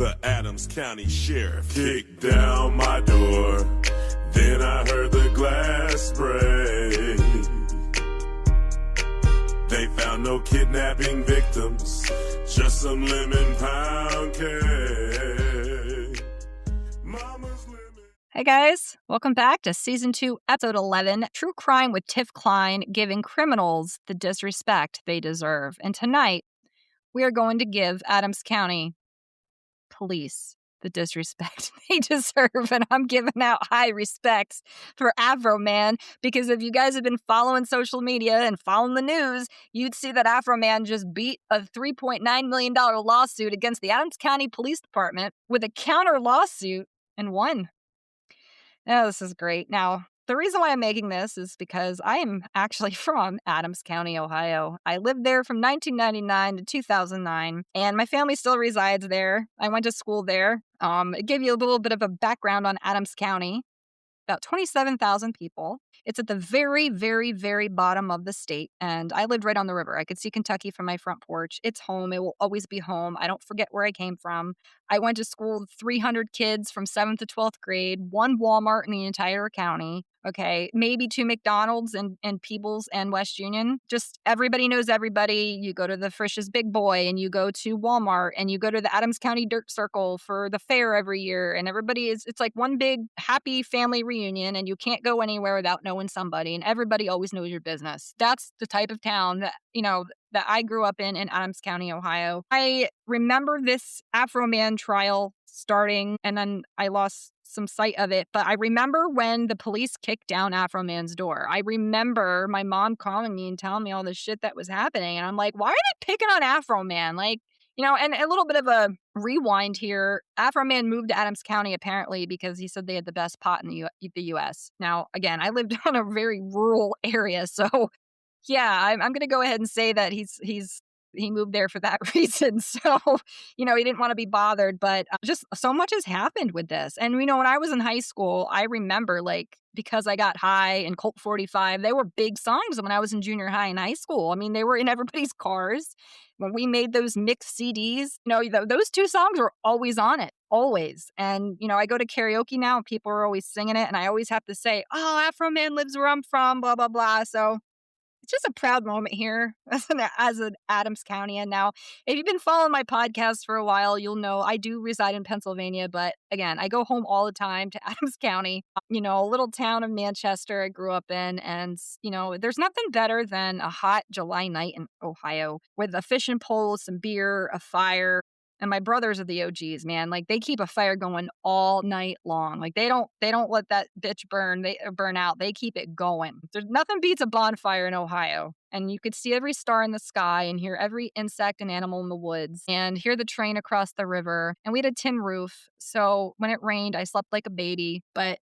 The Adams County Sheriff kicked down my door. Then I heard the glass break. They found no kidnapping victims, just some lemon pound cake. Mama's lemon. Hey guys, welcome back to Season 2, Episode 11, True Crime with Tiff Kline, giving criminals the disrespect they deserve. And tonight, we are going to give Adams County police the disrespect they deserve. And I'm giving out high respects for Afroman, because if you guys have been following social media and following the news, you'd see that Afroman just beat a $3.9 million lawsuit against the Adams County Police Department with a counter lawsuit and won. Oh, this is great. Now, the reason why I'm making this is because I am actually from Adams County, Ohio. I lived there from 1999 to 2009, and my family still resides there. I went to school there. It gave you a little bit of a background on Adams County. About 27,000 people. It's at the very, very, very bottom of the state, and I lived right on the river. I could see Kentucky from my front porch. It's home. It will always be home. I don't forget where I came from. I went to school with 300 kids from 7th to 12th grade, one Walmart in the entire county. Okay, maybe 2 McDonald's and Peebles and West Union. Just everybody knows everybody. You go to the Frisch's Big Boy and you go to Walmart and you go to the Adams County Dirt Circle for the fair every year. And it's like one big happy family reunion, and you can't go anywhere without knowing somebody, and everybody always knows your business. That's the type of town that I grew up in Adams County, Ohio. I remember this Afroman trial starting, and then I lost some sight of it, but I remember when the police kicked down Afroman's door. I remember my mom calling me and telling me all the shit that was happening, and I'm like, why are they picking on Afroman? And a little bit of a rewind here. Afroman moved to Adams County apparently because he said they had the best pot in the U.S. Now, again, I lived on a very rural area, so yeah, I'm going to go ahead and say that he moved there for that reason. So, he didn't want to be bothered, but just so much has happened with this. And, when I was in high school, I remember Because I Got High and Colt 45, they were big songs when I was in junior high and high school. I mean, they were in everybody's cars. When we made those mixed CDs, those 2 songs were always on it, always. And, I go to karaoke now and people are always singing it. And I always have to say, oh, Afroman lives where I'm from, blah, blah, blah. So it's just a proud moment here as an Adams County. And now, if you've been following my podcast for a while, you'll know I do reside in Pennsylvania. But again, I go home all the time to Adams County, a little town of Manchester I grew up in. And, there's nothing better than a hot July night in Ohio with a fishing pole, some beer, a fire. And my brothers are the OGs, man. They keep a fire going all night long. They don't let that bitch burn out. They keep it going. There's nothing beats a bonfire in Ohio. And you could see every star in the sky and hear every insect and animal in the woods and hear the train across the river. And we had a tin roof. So when it rained, I slept like a baby. But,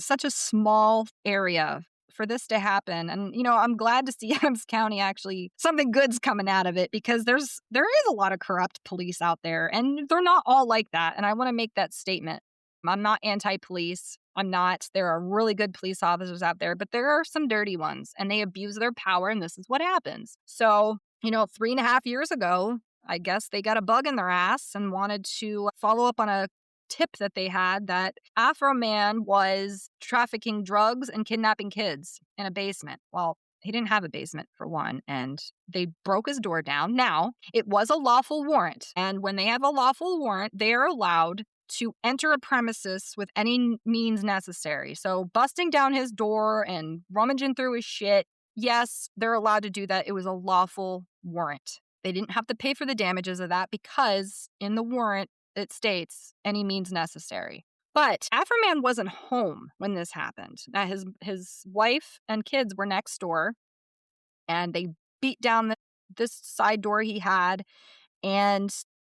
such a small area for this to happen. And, I'm glad to see Adams County actually, something good's coming out of it, because there is a lot of corrupt police out there, and they're not all like that. And I want to make that statement. I'm not anti-police. I'm not. There are really good police officers out there, but there are some dirty ones, and they abuse their power, and this is what happens. So, 3.5 years ago, I guess they got a bug in their ass and wanted to follow up on a tip that they had that Afroman was trafficking drugs and kidnapping kids in a basement. Well, he didn't have a basement, for one, and they broke his door down. Now, it was a lawful warrant, and when they have a lawful warrant, they are allowed to enter a premises with any means necessary. So busting down his door and rummaging through his shit, yes, they're allowed to do that. It was a lawful warrant. They didn't have to pay for the damages of that because in the warrant, it states any means necessary. But Afroman wasn't home when this happened. Now, his wife and kids were next door, and they beat down this side door he had and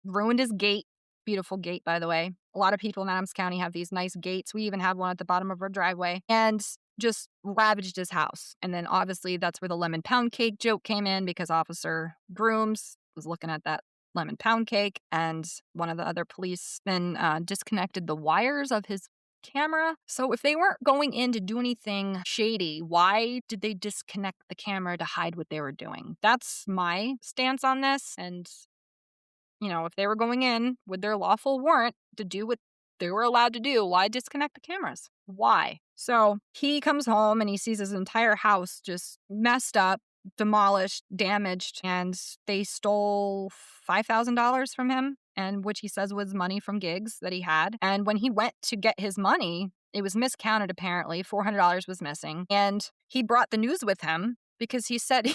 ruined his gate. Beautiful gate, by the way. A lot of people in Adams County have these nice gates. We even have one at the bottom of our driveway. And just ravaged his house. And then obviously that's where the lemon pound cake joke came in, because Officer Grooms was looking at that lemon pound cake, and one of the other policemen disconnected the wires of his camera. So if they weren't going in to do anything shady, why did they disconnect the camera to hide what they were doing? That's my stance on this. And if they were going in with their lawful warrant to do what they were allowed to do, why disconnect the cameras? Why? So he comes home and he sees his entire house just messed up, demolished, damaged, and they stole $5,000 from him, and which he says was money from gigs that he had. And when he went to get his money, it was miscounted apparently. $400 was missing. And he brought the news with him because he said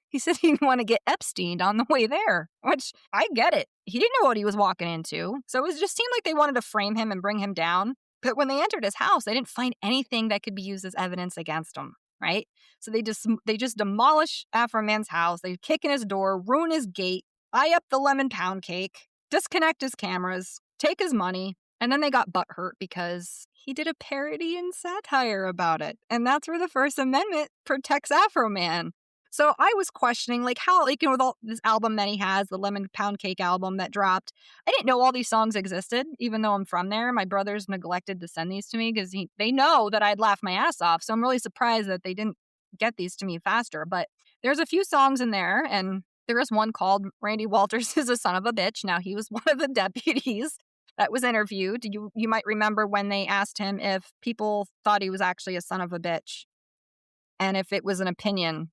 he said he didn't want to get Epsteined on the way there, which I get it. He didn't know what he was walking into. So it just seemed like they wanted to frame him and bring him down. But when they entered his house, they didn't find anything that could be used as evidence against him, right? So they just demolish Afroman's house. They kick in his door, ruin his gate, buy up the lemon pound cake, disconnect his cameras, take his money, and then they got butthurt because he did a parody and satire about it. And that's where the First Amendment protects Afroman. So I was questioning, like, how, like, with all this album that he has, the Lemon Pound Cake album that dropped, I didn't know all these songs existed, even though I'm from there. My brothers neglected to send these to me because they know that I'd laugh my ass off. So I'm really surprised that they didn't get these to me faster. But there's a few songs in there, and there is one called Randy Walters is a Son of a Bitch. Now, he was one of the deputies that was interviewed. You might remember when they asked him if people thought he was actually a son of a bitch and if it was an opinion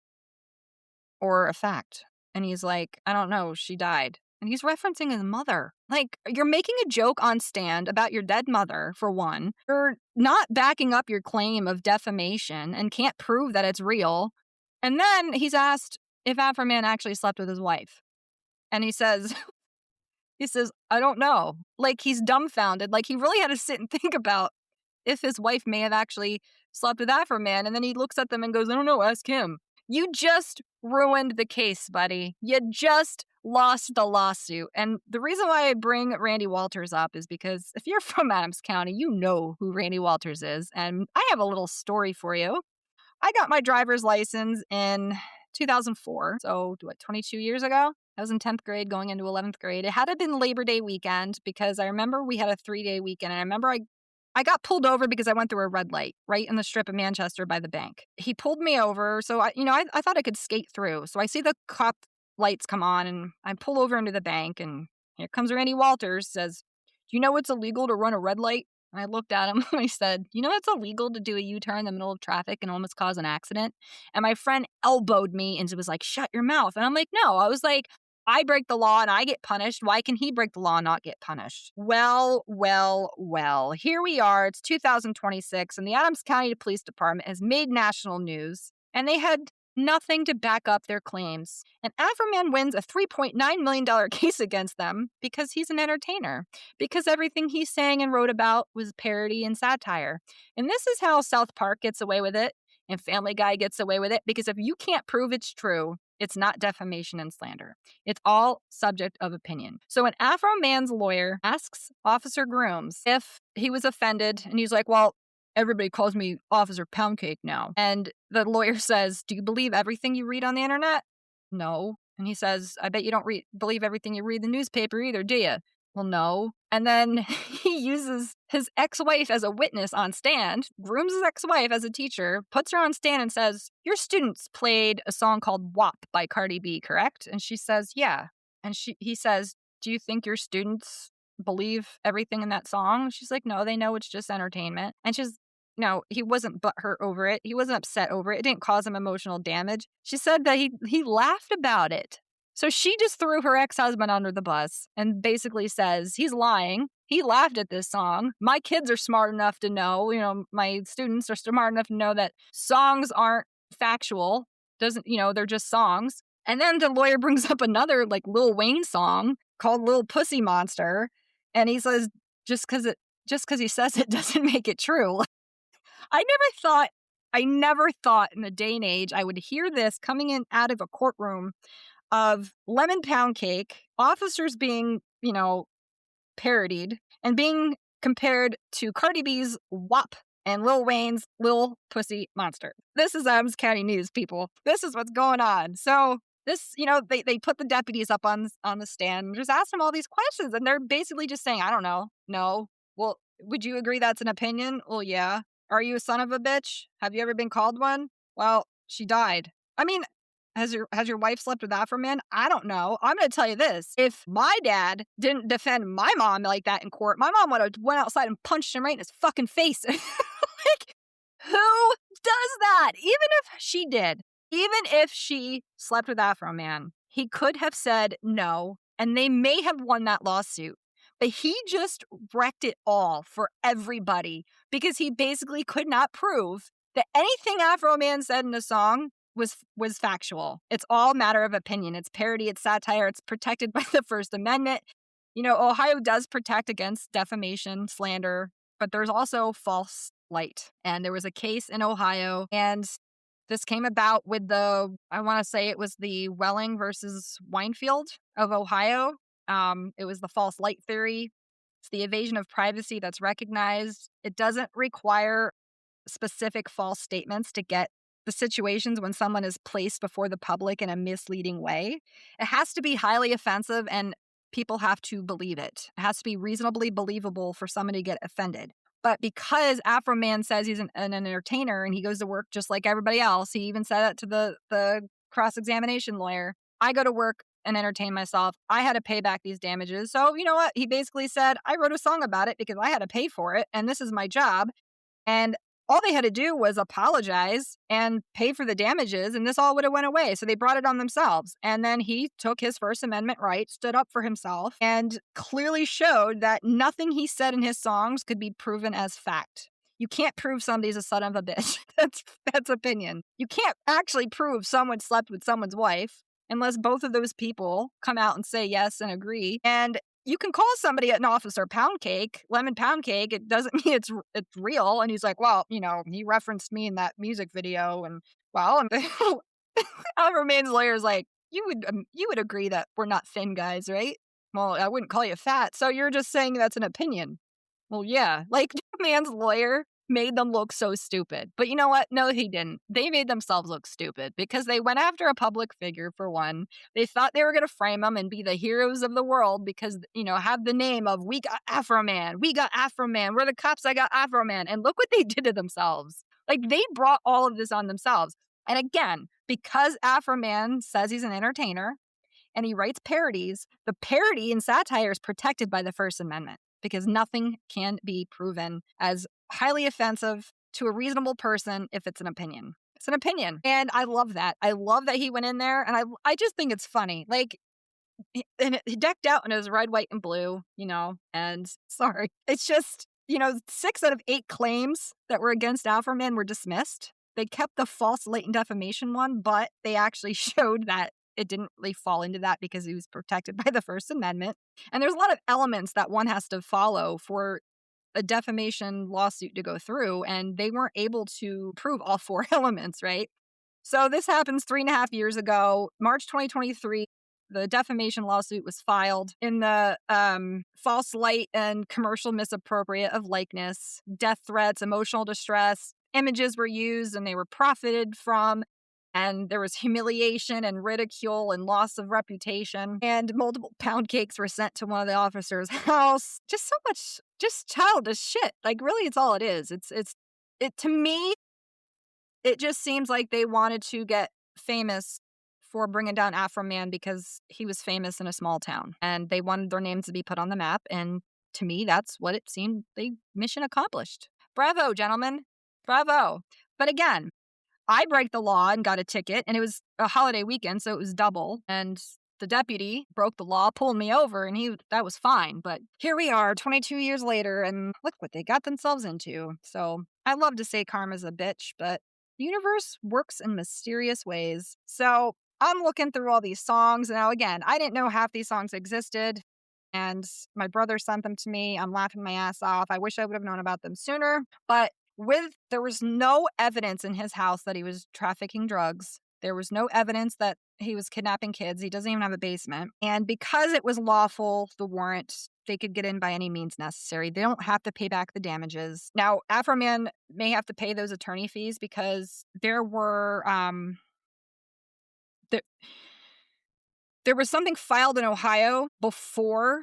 or a fact. And he's like, I don't know, she died. And he's referencing his mother. Like, you're making a joke on stand about your dead mother, for one. You're not backing up your claim of defamation and can't prove that it's real. And then he's asked if Afroman actually slept with his wife. And he says, I don't know. Like, he's dumbfounded. Like, he really had to sit and think about if his wife may have actually slept with Afroman. And then he looks at them and goes, I don't know, ask him. You just ruined the case, buddy. You just lost the lawsuit. And the reason why I bring Randy Walters up is because if you're from Adams County, you know who Randy Walters is. And I have a little story for you. I got my driver's license in 2004. So, 22 years ago? I was in 10th grade going into 11th grade. It had to have been Labor Day weekend because I remember we had a 3-day weekend. And I remember I got pulled over because I went through a red light right in the strip of Manchester by the bank. He pulled me over. So, I thought I could skate through. So I see the cop lights come on and I pull over into the bank and here comes Randy Walters, says, do you know it's illegal to run a red light? And I looked at him and I said, you know it's illegal to do a U-turn in the middle of traffic and almost cause an accident? And my friend elbowed me and was like, shut your mouth. And I'm like, no. I was like, I break the law and I get punished. Why can he break the law and not get punished? Well. Here we are. It's 2026 and the Adams County Police Department has made national news and they had nothing to back up their claims. And Afroman wins a $3.9 million case against them because he's an entertainer, because everything he sang and wrote about was parody and satire. And this is how South Park gets away with it and Family Guy gets away with it, because if you can't prove it's true, it's not defamation and slander. It's all subject of opinion. So when Afroman's lawyer asks Officer Grooms if he was offended, and he's like, well, everybody calls me Officer Poundcake now. And the lawyer says, do you believe everything you read on the internet? No. And he says, I bet you don't believe everything you read in the newspaper either, do you? Well, no. And then he uses his ex-wife as a witness on stand, grooms his ex-wife as a teacher, puts her on stand and says, your students played a song called WAP by Cardi B, correct? And she says, yeah. And he says, do you think your students believe everything in that song? She's like, no, they know it's just entertainment. And no, he wasn't butthurt over it. He wasn't upset over it. It didn't cause him emotional damage. She said that he laughed about it. So she just threw her ex-husband under the bus and basically says, he's lying. He laughed at this song. My kids are smart enough to know, my students are smart enough to know that songs aren't factual. They're just songs. And then the lawyer brings up another like Lil Wayne song called Lil Pussy Monster. And he says, just because he says it doesn't make it true. I never thought in the day and age I would hear this coming in out of a courtroom of lemon pound cake, officers being, parodied and being compared to Cardi B's WAP and Lil Wayne's Lil Pussy Monster. This is Adams County News, people. This is what's going on. So this, they put the deputies up on the stand and just ask them all these questions. And they're basically just saying, I don't know. No. Well, would you agree that's an opinion? Well, yeah. Are you a son of a bitch? Have you ever been called one? Well, she died. I mean, Has your wife slept with Afroman? I don't know. I'm going to tell you this. If my dad didn't defend my mom like that in court, my mom would have went outside and punched him right in his fucking face. Like, who does that? Even if she did, even if she slept with Afroman, he could have said no, and they may have won that lawsuit. But he just wrecked it all for everybody because he basically could not prove that anything Afroman said in the song was factual. It's all matter of opinion. It's parody, it's satire, it's protected by the First Amendment. You know, Ohio does protect against defamation, slander, but there's also false light. And there was a case in Ohio, and this came about with I want to say it was the Welling versus Winefield of Ohio. It was the false light theory. It's the evasion of privacy that's recognized. It doesn't require specific false statements to get the situations when someone is placed before the public in a misleading way. It has to be highly offensive and people have to believe it. It has to be reasonably believable for somebody to get offended. But because Afroman says he's an entertainer and he goes to work just like everybody else, he even said that to the cross-examination lawyer. I go to work and entertain myself. I had to pay back these damages. So you know what? He basically said, I wrote a song about it because I had to pay for it and this is my job. And all they had to do was apologize and pay for the damages, and this all would have went away. So they brought it on themselves. And then he took his First Amendment right, stood up for himself, and clearly showed that nothing he said in his songs could be proven as fact. You can't prove somebody's a son of a bitch. That's opinion. You can't actually prove someone slept with someone's wife unless both of those people come out and say yes and agree. And you can call somebody an officer pound cake, lemon pound cake. It doesn't mean it's real. And he's like, well, you know, he referenced me in that music video, and well, and Everman's lawyer's like, you would agree that we're not thin guys, right? Well, I wouldn't call you fat, so you're just saying that's an opinion. Well, yeah, like man's lawyer made them look so stupid. But you know what? No, he didn't. They made themselves look stupid because they went after a public figure, for one. They thought they were going to frame him and be the heroes of the world because, you know, have the name of we got Afroman. We got Afroman. We're the cops. I got Afroman. And look what they did to themselves. Like, they brought all of this on themselves. And again, because Afroman says he's an entertainer and he writes parodies, the parody and satire is protected by the First Amendment because nothing can be proven as highly offensive to a reasonable person if it's an opinion. It's an opinion. And I love that. I love that he went in there, and I just think it's funny. Like, and he decked out in his red, white, and blue, you know, and sorry. It's just, you know, 6 out of 8 claims that were against Afroman were dismissed. They kept the false latent defamation one, but they actually showed that it didn't really fall into that because he was protected by the First Amendment. And there's a lot of elements that one has to follow for a defamation lawsuit to go through, and they weren't able to prove all 4 elements, right? So this happens 3.5 years ago, March 2023. The defamation lawsuit was filed in the false light and commercial misappropriate of likeness, death threats, emotional distress. Images were used and they were profited from. And there was humiliation and ridicule and loss of reputation. And multiple pound cakes were sent to one of the officers' house. Just so much, just childish shit. Like, really, it's all it is. It to me, it just seems like they wanted to get famous for bringing down Afroman because he was famous in a small town. And they wanted their names to be put on the map. And to me, that's what it seemed. Mission accomplished. Bravo, gentlemen. Bravo. But again, I break the law and got a ticket, and it was a holiday weekend, so it was double. And the deputy broke the law, pulled me over, and that was fine. But here we are, 22 years later, and look what they got themselves into. So I love to say karma's a bitch, but the universe works in mysterious ways. So I'm looking through all these songs. Now, again, I didn't know half these songs existed, and my brother sent them to me. I'm laughing my ass off. I wish I would have known about them sooner, but there was no evidence in his house that he was trafficking drugs. There was no evidence that he was kidnapping kids. He doesn't even have a basement. And because it was lawful, the warrant, they could get in by any means necessary. They don't have to pay back the damages. Now, Afroman may have to pay those attorney fees because there was something filed in Ohio before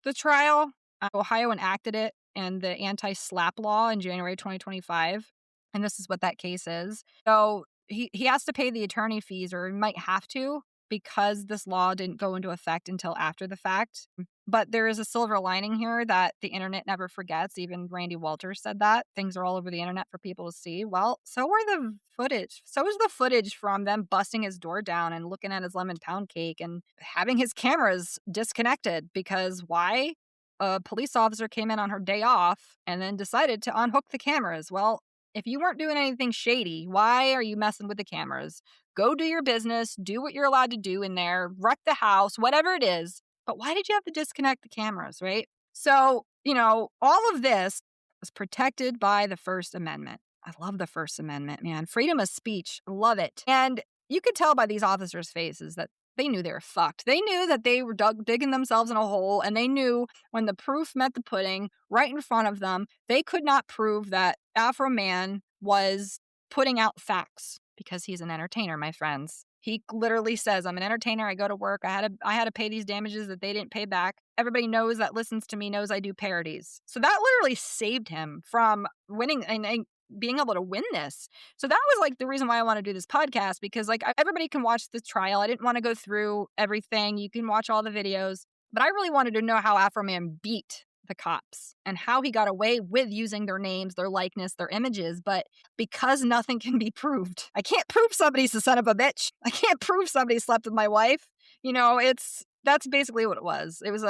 the trial. Ohio enacted it and the anti-slap law in January 2025. And this is what that case is. So he has to pay the attorney fees, or he might have to, because this law didn't go into effect until after the fact. But there is a silver lining here that the internet never forgets. Even Randy Walters said that. Things are all over the internet for people to see. Well, so are the footage. So is the footage from them busting his door down and looking at his lemon pound cake and having his cameras disconnected. Because why? A police officer came in on her day off and then decided to unhook the cameras. Well, if you weren't doing anything shady, why are you messing with the cameras? Go do your business, do what you're allowed to do in there, wreck the house, whatever it is. But why did you have to disconnect the cameras, right? So, all of this was protected by the First Amendment. I love the First Amendment, man. Freedom of speech. Love it. And you could tell by these officers' faces that they knew they were fucked. They knew that they were digging themselves in a hole, and they knew when the proof met the pudding right in front of them, they could not prove that Afroman was putting out facts because he's an entertainer, my friends. He literally says, I'm an entertainer. I go to work. I had to pay these damages that they didn't pay back. Everybody knows that listens to me knows I do parodies. So that literally saved him from winning and being able to win this. So that was like the reason why I want to do this podcast, because like everybody can watch the trial. I didn't want to go through everything. You can watch all the videos, but I really wanted to know how Afroman beat the cops and how he got away with using their names, their likeness, their images. But because nothing can be proved, I can't prove somebody's the son of a bitch. I can't prove somebody slept with my wife. That's basically what it was. It was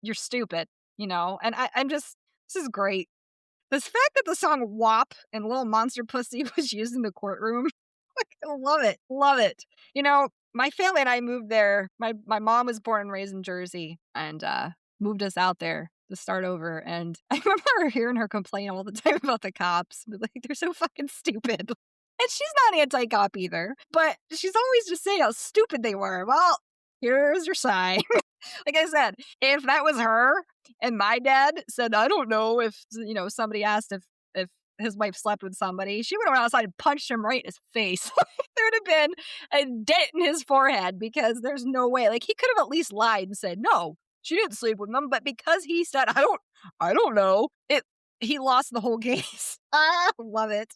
you're stupid, and I'm just, this is great. This fact that the song WAP and Little Monster Pussy was used in the courtroom, I love it. Love it. My family and I moved there. My mom was born and raised in Jersey and moved us out there to start over. And I remember hearing her complain all the time about the cops. Like, they're so fucking stupid. And she's not anti-cop either, but she's always just saying how stupid they were. Well, here's your sign. Like I said, if that was her and my dad said, I don't know if, somebody asked if his wife slept with somebody, she would have went outside and punched him right in his face. There would have been a dent in his forehead, because there's no way. Like, he could have at least lied and said, no, she didn't sleep with him. But because he said, I don't know, he lost the whole case. I love it.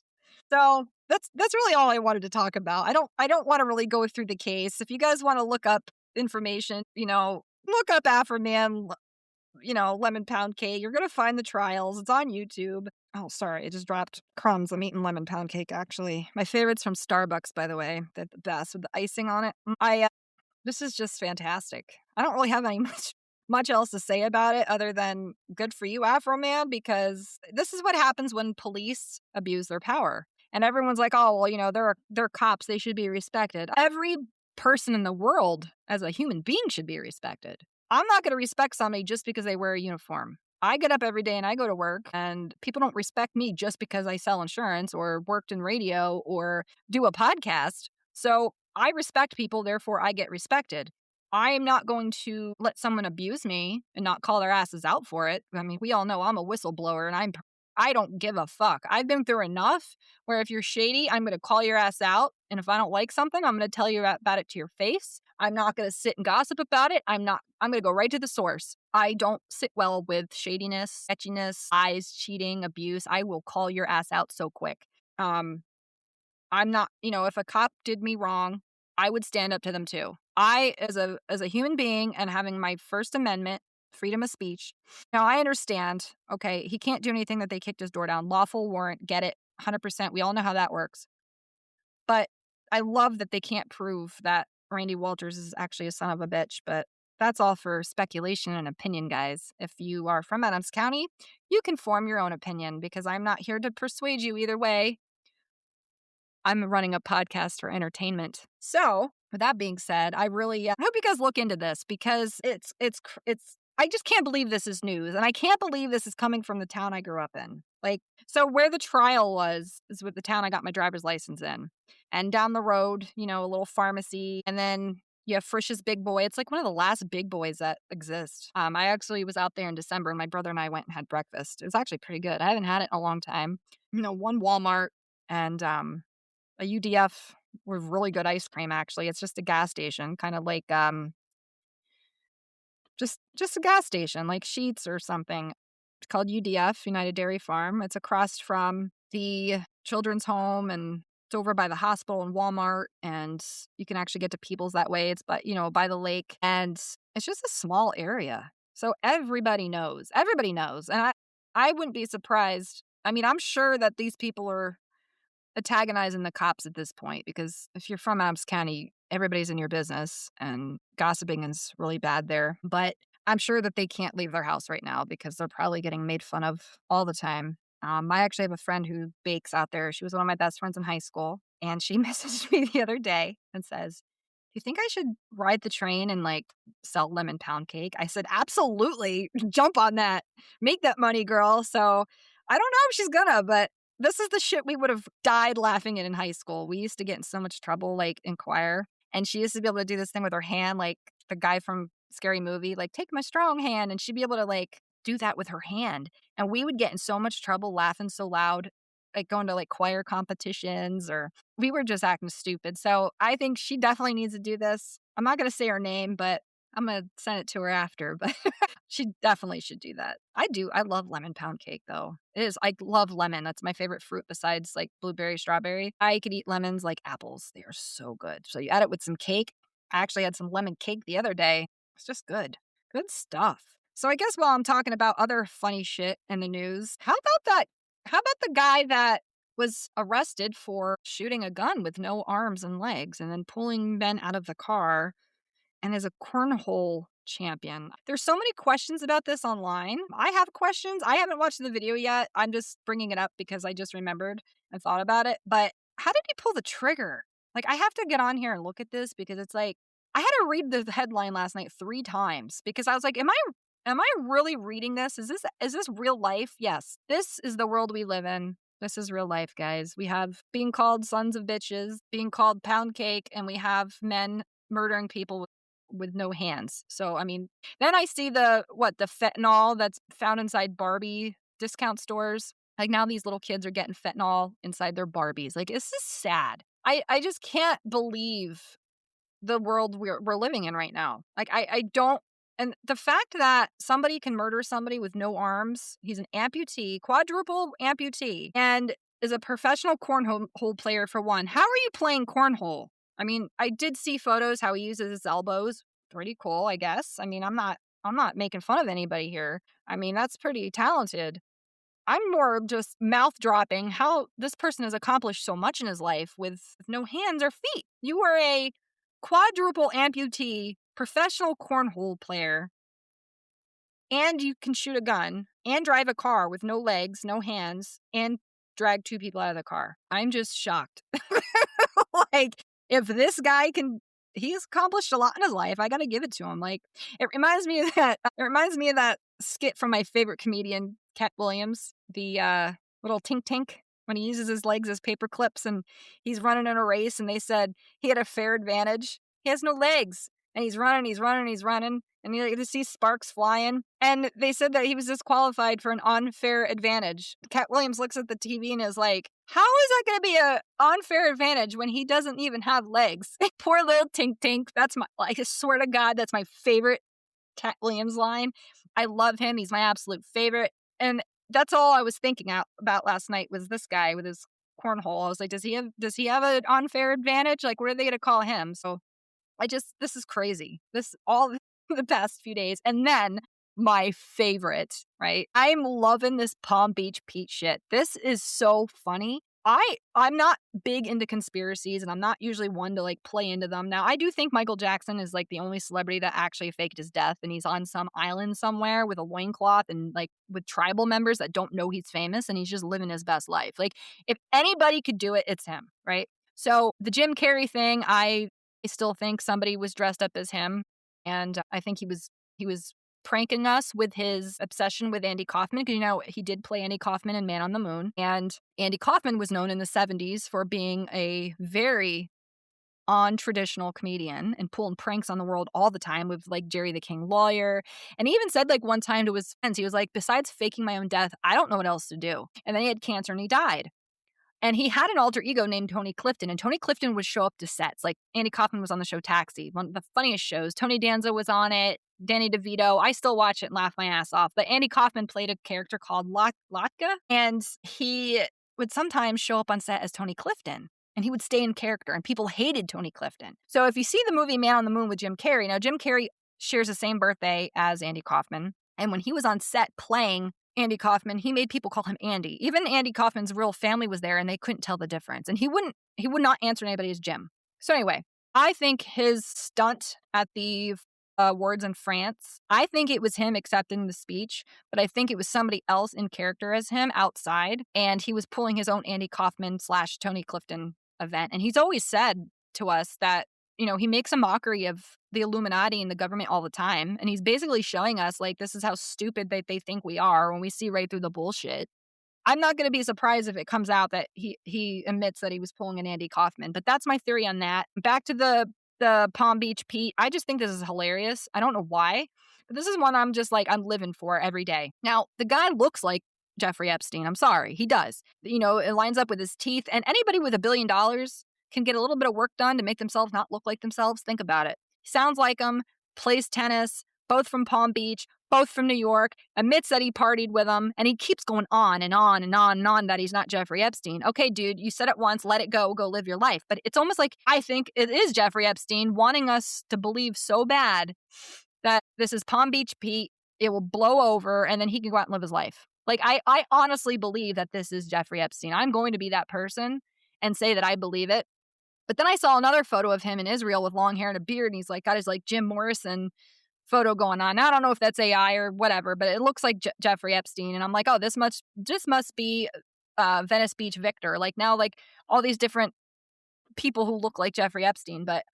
So that's really all I wanted to talk about. I don't want to really go through the case. If you guys want to look up information, look up Afroman, lemon pound cake. You're going to find the trials. It's on YouTube. Oh, sorry. I just dropped crumbs. I'm eating lemon pound cake, actually. My favorite's from Starbucks, by the way. They're the best with the icing on it. This is just fantastic. I don't really have any much else to say about it other than good for you, Afroman, because this is what happens when police abuse their power. And everyone's like, oh, well, they're cops. They should be respected. Every person in the world as a human being should be respected. I'm not going to respect somebody just because they wear a uniform. I get up every day and I go to work, and people don't respect me just because I sell insurance or worked in radio or do a podcast. So I respect people, therefore I get respected. I am not going to let someone abuse me and not call their asses out for it. I mean, we all know I'm a whistleblower, and I don't give a fuck. I've been through enough where if you're shady, I'm going to call your ass out. And if I don't like something, I'm going to tell you about it to your face. I'm not going to sit and gossip about it. I'm going to go right to the source. I don't sit well with shadiness, sketchiness, lies, cheating, abuse. I will call your ass out so quick. I'm not, if a cop did me wrong, I would stand up to them too. I, as a human being and having my First Amendment, freedom of speech. Now, I understand, okay, he can't do anything that they kicked his door down. Lawful warrant, get it, 100%. We all know how that works. But I love that they can't prove that Randy Walters is actually a son of a bitch. But that's all for speculation and opinion, guys. If you are from Adams County, you can form your own opinion, because I'm not here to persuade you either way. I'm running a podcast for entertainment. So, with that being said, I really hope you guys look into this, because it's I just can't believe this is news, and I can't believe this is coming from the town I grew up in. Like, so where the trial was is with the town I got my driver's license in, and down the road, a little pharmacy, and then you have Frisch's Big Boy. It's like one of the last Big Boys that exist. I actually was out there in December, and my brother and I went and had breakfast. It was actually pretty good. I haven't had it in a long time. One Walmart and a UDF with really good ice cream. Actually, it's just a gas station, kind of like just a gas station, like Sheetz or something. It's called UDF, United Dairy Farm. It's across from the children's home and It's over by the hospital and Walmart, and you can actually get to People's that way. It's by the lake, and it's just a small area. So everybody knows. Everybody knows. And I wouldn't be surprised. I mean, I'm sure that these people are antagonizing the cops at this point, because if you're from Adams County, everybody's in your business and gossiping is really bad there. But I'm sure that they can't leave their house right now because they're probably getting made fun of all the time. I actually have a friend who bakes out there. She was one of my best friends in high school, and she messaged me the other day and says, "Do you think I should ride the train and like sell lemon pound cake?" I said, "Absolutely. Jump on that. Make that money, girl." So I don't know if she's gonna, but this is the shit we would have died laughing at in high school. We used to get in so much trouble, like in choir, and she used to be able to do this thing with her hand, like the guy from Scary Movie, like, "Take my strong hand," and she'd be able to like do that with her hand. And we would get in so much trouble laughing so loud, like going to like choir competitions, or we were just acting stupid. So I think she definitely needs to do this. I'm not going to say her name, but I'm going to send it to her after. But she definitely should do that. I do. I love lemon pound cake, though. It is. I love lemon. That's my favorite fruit besides like blueberry, strawberry. I could eat lemons like apples. They are so good. So you add it with some cake. I actually had some lemon cake the other day. It's just good. Good stuff. So I guess while I'm talking about other funny shit in the news, how about that? How about the guy that was arrested for shooting a gun with no arms and legs and then pulling men out of the car and is a cornhole champion? There's so many questions about this online. I have questions. I haven't watched the video yet. I'm just bringing it up because I just remembered and thought about it. But how did he pull the trigger? Like, I have to get on here and look at this because it's like, I had to read the headline last night 3 times because I was like, am I really reading this? Is this real life? Yes. This is the world we live in. This is real life, guys. We have being called sons of bitches, being called pound cake, and we have men murdering people with no hands. So, I mean, then I see the fentanyl that's found inside Barbie discount stores. Like, now these little kids are getting fentanyl inside their Barbies. Like, this is sad. I just can't believe the world we're living in right now. Like, I don't. And the fact that somebody can murder somebody with no arms, he's an amputee, quadruple amputee, and is a professional cornhole player for one. How are you playing cornhole? I mean, I did see photos how he uses his elbows. Pretty cool, I guess. I mean, I'm not making fun of anybody here. I mean, that's pretty talented. I'm more just mouth dropping how this person has accomplished so much in his life with no hands or feet. You are a quadruple amputee, professional cornhole player, and you can shoot a gun and drive a car with no legs, no hands, and drag 2 people out of the car. I'm just shocked. Like, if this guy can, he's accomplished a lot in his life. I got to give it to him. Like, it reminds me of that skit from my favorite comedian, Cat Williams, the little tink tink, when he uses his legs as paper clips and he's running in a race and they said he had a fair advantage. He has no legs and he's running. And you just see sparks flying. And they said that he was disqualified for an unfair advantage. Cat Williams looks at the TV and is like, how is that going to be an unfair advantage when he doesn't even have legs? Poor little Tink Tink. I swear to God, that's my favorite Cat Williams line. I love him. He's my absolute favorite. And that's all I was thinking about last night was this guy with his cornhole. I was like, does he have an unfair advantage? Like, what are they going to call him? So this is crazy. This all the past few days. And then my favorite, right? I'm loving this Palm Beach Pete shit. This is so funny. I'm not big into conspiracies and I'm not usually one to like play into them. Now, I do think Michael Jackson is like the only celebrity that actually faked his death and he's on some island somewhere with a loincloth and like with tribal members that don't know he's famous and he's just living his best life. Like, if anybody could do it, it's him, right? So the Jim Carrey thing, I still think somebody was dressed up as him. And I think he was pranking us with his obsession with Andy Kaufman, because, he did play Andy Kaufman in Man on the Moon. And Andy Kaufman was known in the 70s for being a very untraditional comedian and pulling pranks on the world all the time with like Jerry the King Lawyer. And he even said like one time to his friends, he was like, besides faking my own death, I don't know what else to do. And then he had cancer and he died. And he had an alter ego named Tony Clifton, and Tony Clifton would show up to sets. Like, Andy Kaufman was on the show Taxi, one of the funniest shows. Tony Danza was on it, Danny DeVito. I still watch it and laugh my ass off. But Andy Kaufman played a character called Latka, and he would sometimes show up on set as Tony Clifton. and he would stay in character, and people hated Tony Clifton. So if you see the movie Man on the Moon with Jim Carrey, now Jim Carrey shares the same birthday as Andy Kaufman, and when he was on set playing Andy Kaufman, he made people call him Andy. Even Andy Kaufman's real family was there, and they couldn't tell the difference, and he would not answer anybody as Jim. So anyway, I think his stunt at the awards in France, I think it was him accepting the speech, but I think it was somebody else in character as him outside, and he was pulling his own Andy Kaufman / Tony Clifton event. And he's always said to us that, he makes a mockery of the Illuminati and the government all the time, and he's basically showing us, like, this is how stupid they think we are when we see right through the bullshit. I'm not going to be surprised if it comes out that he admits that he was pulling an Andy Kaufman, but that's my theory on that. Back to the Palm Beach Pete. I just think this is hilarious. I don't know why, but this is one I'm just like, I'm living for every day. Now, the guy looks like Jeffrey Epstein. I'm sorry. He does. It lines up with his teeth, and anybody with $1 billion can get a little bit of work done to make themselves not look like themselves. Think about it. Sounds like him, plays tennis, both from Palm Beach, both from New York, admits that he partied with him, and he keeps going on and on and on and on that he's not Jeffrey Epstein. Okay, dude, you said it once, let it go live your life. But it's almost like I think it is Jeffrey Epstein wanting us to believe so bad that this is Palm Beach Pete, it will blow over, and then he can go out and live his life. Like, I honestly believe that this is Jeffrey Epstein. I'm going to be that person and say that I believe it. But then I saw another photo of him in Israel with long hair and a beard, and he's like got his like Jim Morrison photo going on. Now, I don't know if that's AI or whatever, but it looks like Jeffrey Epstein. And I'm like, oh, this must be Venice Beach Victor. Like now, like all these different people who look like Jeffrey Epstein. But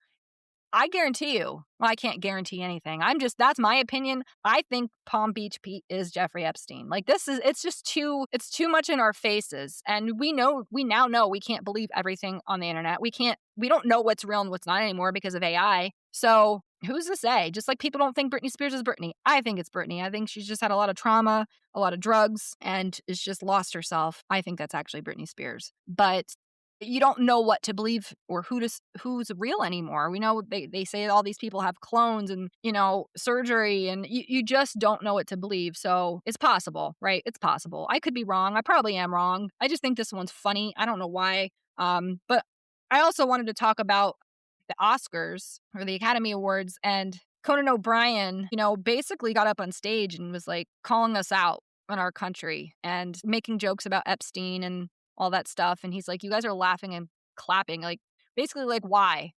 I guarantee you, well, I can't guarantee anything. That's my opinion. I think Palm Beach Pete is Jeffrey Epstein. Like it's too much in our faces. And we now know we can't believe everything on the internet. We don't know what's real and what's not anymore because of AI. So who's to say? Just like people don't think Britney Spears is Britney. I think it's Britney. I think she's just had a lot of trauma, a lot of drugs, and has just lost herself. I think that's actually Britney Spears. But you don't know what to believe or who's real anymore. We know they say all these people have clones and, surgery, and you just don't know what to believe. So it's possible, right? It's possible. I could be wrong. I probably am wrong. I just think this one's funny. I don't know why. But I also wanted to talk about the Oscars or the Academy Awards, and Conan O'Brien, basically got up on stage and was like calling us out on our country and making jokes about Epstein and all that stuff. And he's like, you guys are laughing and clapping, like basically like, why?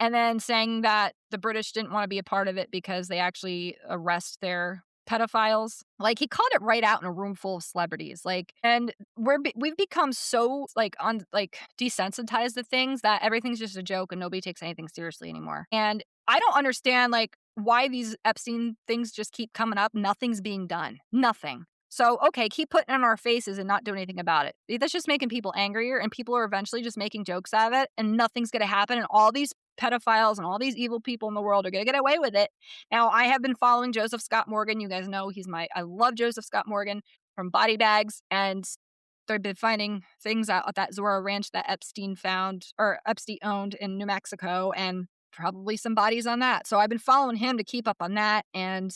And then saying that the British didn't want to be a part of it because they actually arrest their pedophiles. Like he called it right out in a room full of celebrities. Like, and we've become so desensitized to things that everything's just a joke and nobody takes anything seriously anymore. And I don't understand like why these Epstein things just keep coming up. Nothing's being done. Nothing. So, okay, keep putting it in our faces and not do anything about it. That's just making people angrier, and people are eventually just making jokes out of it, and nothing's going to happen, and all these pedophiles and all these evil people in the world are going to get away with it. Now, I have been following Joseph Scott Morgan. You guys know I love Joseph Scott Morgan from Body Bags, and they've been finding things out at that Zora Ranch that Epstein owned in New Mexico, and probably some bodies on that. So I've been following him to keep up on that, and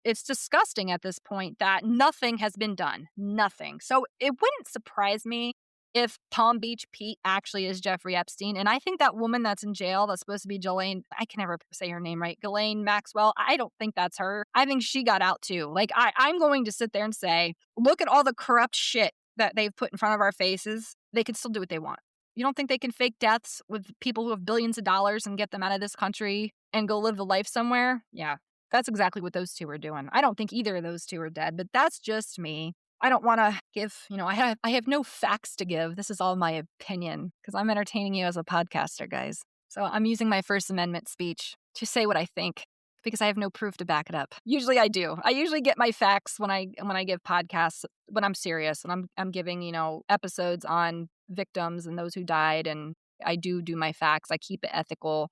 it's disgusting at this point that nothing has been done. Nothing. So it wouldn't surprise me if Palm Beach Pete actually is Jeffrey Epstein. And I think that woman that's in jail that's supposed to be Ghislaine, I can never say her name right, Ghislaine Maxwell, I don't think that's her. I think she got out too. Like I'm going to sit there and say, look at all the corrupt shit that they've put in front of our faces. They can still do what they want. You don't think they can fake deaths with people who have billions of dollars and get them out of this country and go live a life somewhere? Yeah. That's exactly what those two are doing. I don't think either of those two are dead, but that's just me. I don't want to give, I have no facts to give. This is all my opinion because I'm entertaining you as a podcaster, guys. So I'm using my First Amendment speech to say what I think because I have no proof to back it up. Usually I do. I usually get my facts when I give podcasts when I'm serious and I'm giving, episodes on victims and those who died, and I do my facts. I keep it ethical.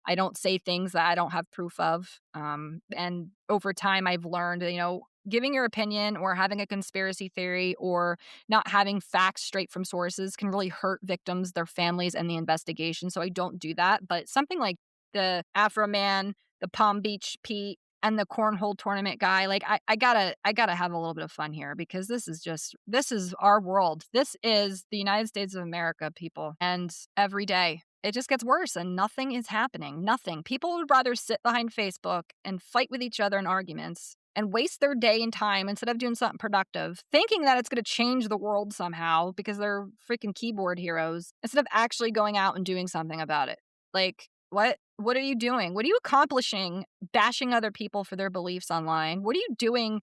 I don't say things that I don't have proof of. And over time, I've learned, giving your opinion or having a conspiracy theory or not having facts straight from sources can really hurt victims, their families, and the investigation. So I don't do that. But something like the Afroman, the Palm Beach Pete, and the cornhole tournament guy. Like, I gotta have a little bit of fun here because this is our world. This is the United States of America, people. And every day it just gets worse and nothing is happening. Nothing. People would rather sit behind Facebook and fight with each other in arguments and waste their day and time instead of doing something productive, thinking that it's going to change the world somehow because they're freaking keyboard heroes, instead of actually going out and doing something about it. Like, what are you doing? What are you accomplishing bashing other people for their beliefs online? What are you doing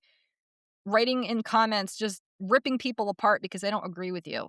writing in comments just ripping people apart because they don't agree with you?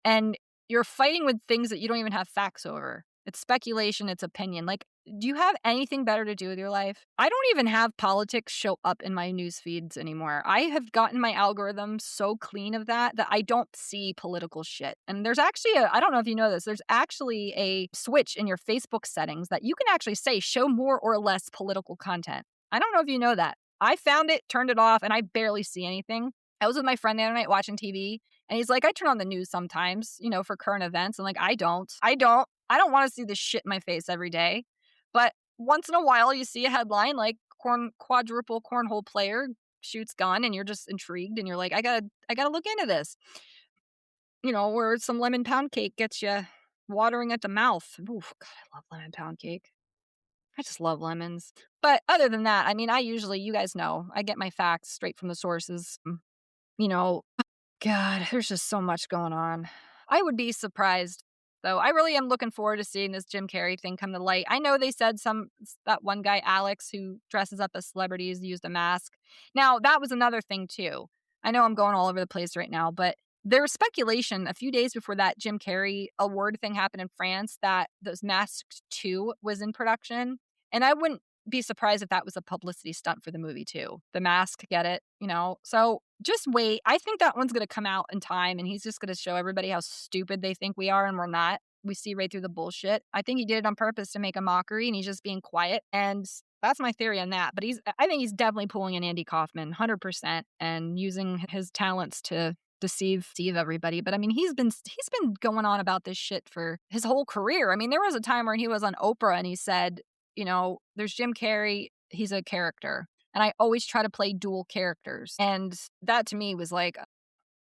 And you're fighting with things that you don't even have facts over. It's speculation, it's opinion. Like, do you have anything better to do with your life? I don't even have politics show up in my news feeds anymore. I have gotten my algorithm so clean of that I don't see political shit. And there's actually I don't know if you know this, there's actually a switch in your Facebook settings that you can actually say show more or less political content. I don't know if you know that. I found it, turned it off, and I barely see anything. I was with my friend the other night watching TV, and he's like, I turn on the news sometimes, for current events. I'm like, I don't want to see this shit in my face every day. But once in a while, you see a headline like quadruple cornhole player shoots gun, and you're just intrigued, and you're like, I gotta look into this. Where some lemon pound cake gets you watering at the mouth. Ooh, God, I love lemon pound cake. I just love lemons. But other than that, I mean, you guys know, I get my facts straight from the sources. God, there's just so much going on. I would be surprised, though. I really am looking forward to seeing this Jim Carrey thing come to light. I know they said that one guy, Alex, who dresses up as celebrities, used a mask. Now, that was another thing, too. I know I'm going all over the place right now, but there was speculation a few days before that Jim Carrey award thing happened in France that those Masked 2 was in production. And I wouldn't be surprised if that was a publicity stunt for the movie, too. The Mask, get it? So just wait. I think that one's going to come out in time, and he's just going to show everybody how stupid they think we are, and we're not. We see right through the bullshit. I think he did it on purpose to make a mockery, and he's just being quiet. And that's my theory on that. But I think he's definitely pulling an Andy Kaufman, 100%, and using his talents to deceive everybody. But I mean, he's been going on about this shit for his whole career. I mean, there was a time where he was on Oprah and he said, there's Jim Carrey, he's a character. And I always try to play dual characters. And that to me was like,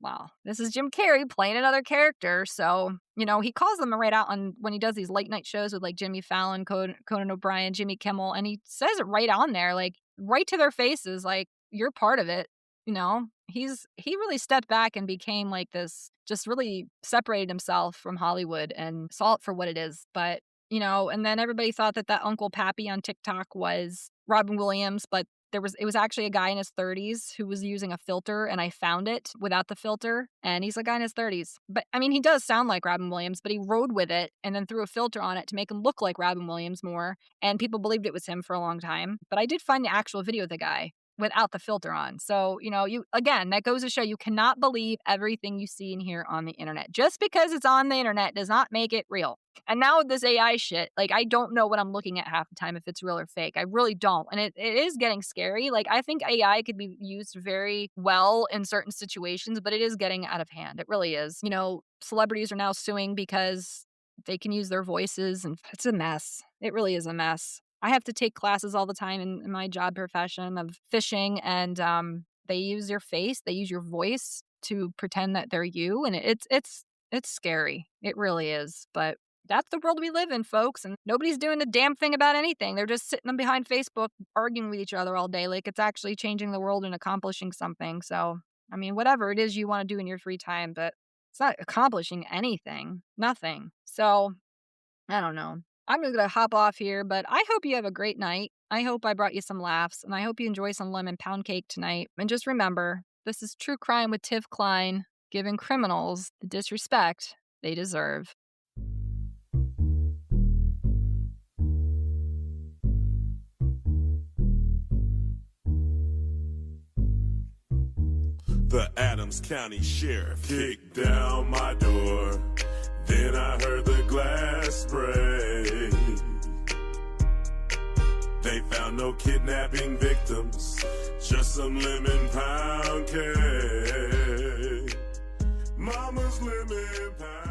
wow, this is Jim Carrey playing another character. So, he calls them right out on when he does these late night shows with like Jimmy Fallon, Conan O'Brien, Jimmy Kimmel. And he says it right on there, like right to their faces, like, you're part of it. He really stepped back and became like this, just really separated himself from Hollywood and saw it for what it is. But and then everybody thought that Uncle Pappy on TikTok was Robin Williams, but it was actually a guy in his 30s who was using a filter, and I found it without the filter, and he's a guy in his 30s. But I mean, he does sound like Robin Williams, but he rode with it and then threw a filter on it to make him look like Robin Williams more, and people believed it was him for a long time. But I did find the actual video of the guy without the filter on. So, that goes to show you cannot believe everything you see and hear on the internet. Just because it's on the internet does not make it real. And now with this AI shit, like, I don't know what I'm looking at half the time if it's real or fake. I really don't. And it is getting scary. Like, I think AI could be used very well in certain situations, but it is getting out of hand. It really is. Celebrities are now suing because they can use their voices, and it's a mess. It really is a mess. I have to take classes all the time in my job profession of fishing, and they use your face, they use your voice to pretend that they're you, and it's scary. It really is. But that's the world we live in, folks, and nobody's doing a damn thing about anything. They're just sitting behind Facebook arguing with each other all day like it's actually changing the world and accomplishing something. So, I mean, whatever it is you want to do in your free time, but it's not accomplishing anything. Nothing. So, I don't know. I'm just going to hop off here, but I hope you have a great night. I hope I brought you some laughs, and I hope you enjoy some lemon pound cake tonight. And just remember, this is True Crime with Tiff Kline, giving criminals the disrespect they deserve. The Adams County Sheriff kicked down my door. Then I heard the glass break. They found no kidnapping victims, just some lemon pound cake. Mama's lemon pound